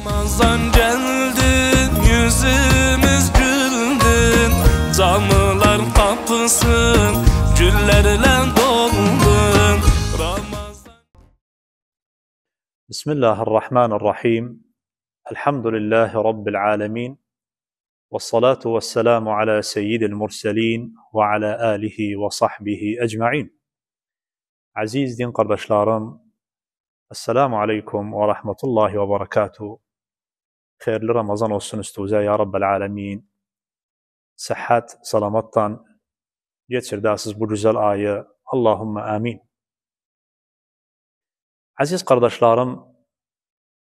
Ramazan geldi, yüzümüz güldü, camılar kapısın, güllerle doldu. Bismillahirrahmanirrahim. Elhamdülillahi Rabbil alemin. Vessalatu vesselamu ala seyyidil murselin ve ala alihi ve sahbihi ecma'in. Aziz din kardeşlerim, Esselamu aleyküm ve rahmetullahi ve berekatuhu. Hayırlı Ramazan olsun üstüze ya Rabbel alemin. Sıhhat, salamattan geçirdəsiz bu güzel ayı. Allahümme amin. Aziz kardeşlerim,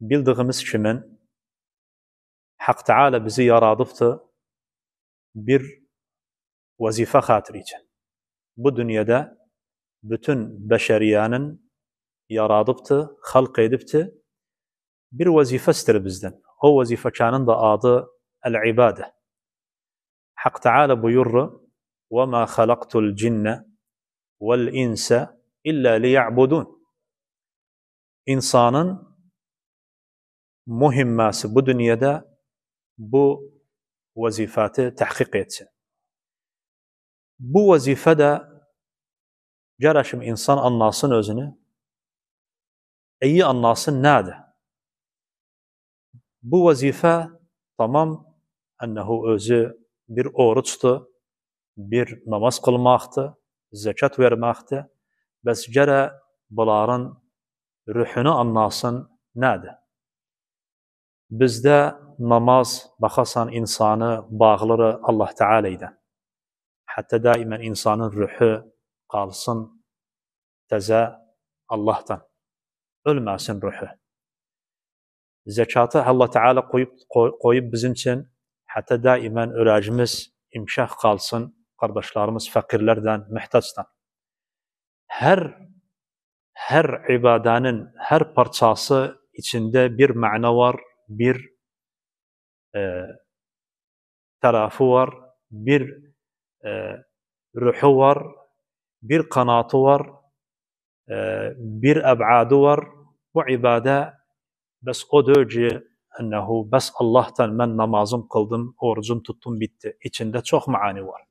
bildiğimiz kimin Hak Teala bizi yaradıbdı bir vazife hatırı için. Bu dünyada bütün beşeriyanın yaradıbdı, halk edibdi bir vazife ister bizden. O vazifekanın da adı el-ibade. Hak Teala buyurur: وَمَا خَلَقْتُ الْجِنَّ وَالْاِنْسَ اِلَّا لِيَعْبُدُونَ. İnsanın muhimması bu dünyada bu vazifeti tahkik etsin. Bu vazifede geraşim insan anlasın özünü, iyi anlasın nedir? Bu vazife tamam ennehu özü bir oruçtu, bir namaz kılmaktı, zekat vermekti. Bes gera bunların ruhunu anlasın nedir? Bizde namaz bakasan insanı bağları Allah Teala ile. Hatta daimen insanın ruhu kalsın teze Allah'tan. Ölmesin ruhu. Zekatı Allah Teala koyup bizim için hatta daimen öğrencimiz imşah kalsın kardeşlerimiz fakirlerden, muhtaçtan. Her ibadenin her parçası içinde bir mana var, bir tarafı var, bir ruhu var, bir kanatı var, bir eb'adı var. Bu ibade bes o dörcü ennehu bes Allah'tan ben namazım kıldım, orucum tuttum bitti. İçinde çok maani var.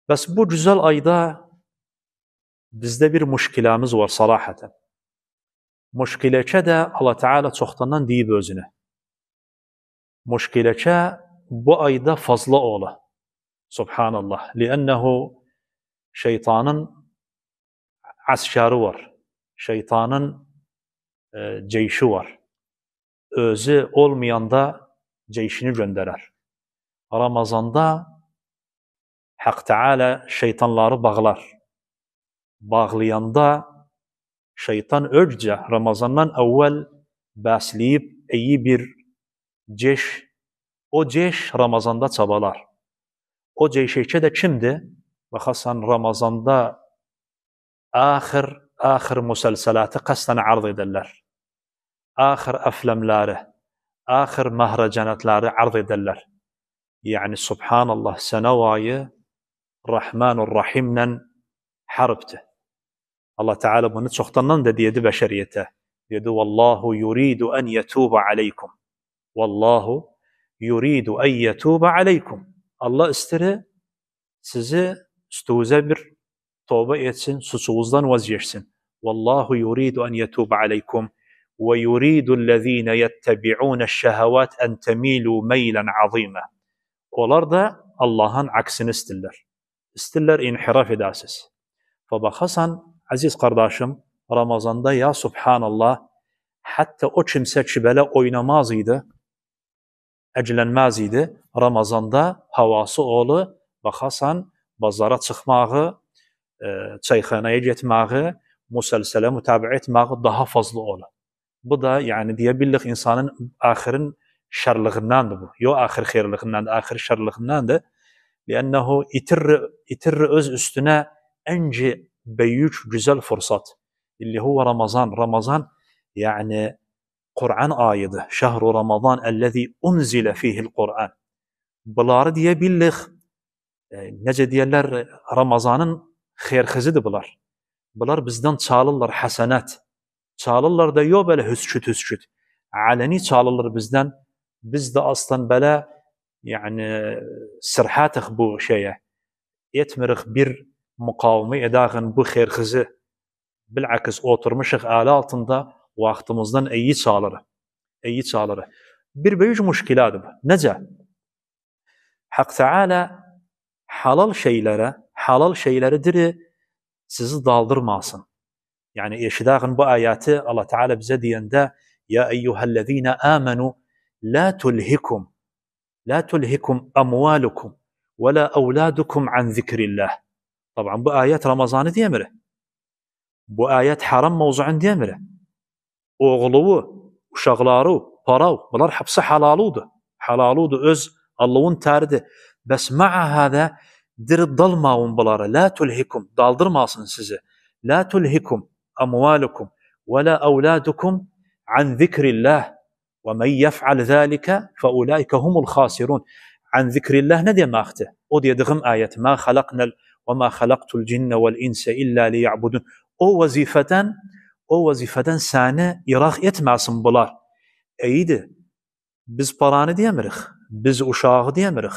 Bes bu güzel ayda bizde bir müşkilamız var salahaten. Müşkileçe de Allah Teala çoxtandan deyib özünü. Müşkileçe bu ayda fazla ola. Subhanallah. Liennehu şeytanın askarı var. Şeytanın ceyşi var. Özü olmayanda ceyşini gönderer. Ramazanda Hak Teala şeytanları bağlar. Bağlayanda şeytan önce Ramazandan evvel bəsleyip iyi bir ceş, o ceş Ramazanda çabalar. O ceşeçe de kimdi? Bakasan Ramazanda ahir musalsalatı kasten arz ederler. Ahir aflamları, ahir mahracanatları arz ederler. Yani Subhanallah senavayı Rahmanur Rahim'le harptı. Allah Teala bunu çoxtandan da dedi beşeriyete. Dedi vallahu yuridu en yetuba aleykum. Vallahu yuridu en yetuba aleykum. Allah isteri sizi üstünüze bir tövbe etsin, suçunuzdan vazgeçsin. Vallahu yuridu en yetuba aleykum ve yuridu allazina yettebi'un eşşehavat en temilu meylen azima. Onlar da Allah'ın aksini istirler. İstirler inhiraf edasiz. Fabakasan aziz kardeşim Ramazanda ya Subhanallah hatta o kimse ki böyle oynamaz idi, əclənməz idi. Ramazanda havası oğlu bakasan bazara çıkmağı, çayxanaya getməyi, musalsələ mütabiə etməyi daha fazla oğlu. Bu da yani diyebildik insanın ahirin şerliğindendir bu. Yo ahir xeyirliğindendir, ahir şerliğindendir. Liannehu itirri öz üstüne ence büyük güzel fırsat. İlli huve Ramazan. Ramazan yani Kur'an ayıdır. Şehru Ramazan ellezî unzile fihil Kur'an. Bunları diyebildik. Nece diyorlar Ramazan'ın xeyirxizidir bunlar. Bunlar bizden çalırlar hasenat. Çalırlar da yok böyle hüsküt. aleni çalılır bizden. Biz de aslan böyle yani sirhatık bu şeye. Etmirik bir mukavime edağın bu xerxizi. Bilakis oturmuşuk ala altında vaktimizden iyi çalırı. İyi çalırı. Bir büyük müşkiladı bu. Nece? Hak Teala halal şeyleri diri sizi daldırmasın. Yani eşidağın bu ayeti Allah Teala bize diyende ya eyyühellezine amenu la tulhikum amwalukum ve la evladukum an zikrillah. Tabii bu ayet Ramazan'ı diyemir. Bu ayet haram mevzuun diyemir. Oğlu, uşaqları, para, bunlar hepsi halaludu. Öz Allah'ın taridi. Bes ma'a hada diri dalmağın bunları. La tulhikum, daldırmasın sizi. La tulhikum amwalukum ve la evladukum an zikrillah. Ve men yef'al zâlike fe ulaike humul khasirun. An zikrillah ne demekti? O dediğim ayet. Ma halaknel ve ma halaktul cinne vel inse illa liya'budun. O vazifeden seni irak etmesin bunlar. İyiydi. Biz paranı diyemirik. Biz uşağı diyemirik.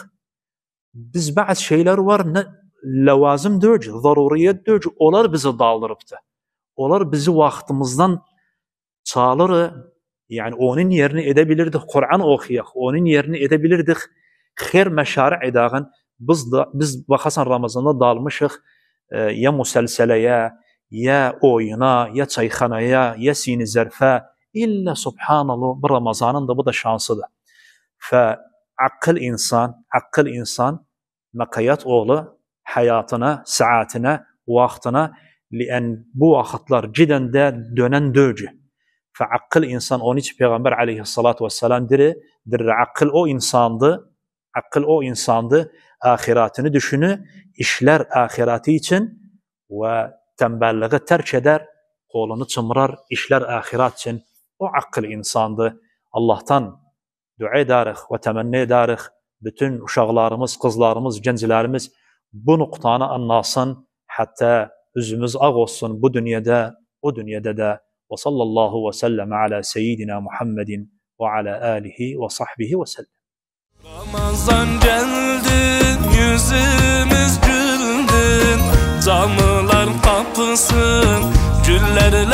Biz bazı şeyler var ne levazım döcü, zaruriyet döcü. Onlar bizi daldırıptı. Onlar bizi vaktimizden çağırır. Yani onun yerini edebilirdik. Kur'an okuyak. Onun yerini edebilirdik. Xeyr meşari edağın. Biz bakasan Ramazan'da dalmışık. Ya muselseleye, ya oyuna, ya çayxanaya, ya sini zerfe. İlla subhanallah bu Ramazan'ın da bu da şansıdır. Akıl insan makayat oğlu hayatına, saatine, vaktine lian bu vakitler cidden de dönen döcü. Akıl insan onun için Peygamber aleyhissalatu vesselam diri akıl o insandı ahiratını düşünü işler ahiratı için ve tembelliği terk eder kolunu çımırar işler ahirat için o akıl insandı. Allah'tan dua ederiz ve temenni ederiz bütün uşaqlarımız, kızlarımız, gencilerimiz bu noktanı anlasın hatta yüzümüz ağ olsun bu dünyada o dünyada da ve sallallahu ve sellem ala seyyidina Muhammedin ve ala alihi ve sahbihi ve sellem. Ramazan geldi, yüzümüz güldü, camılar kapısın, güllerle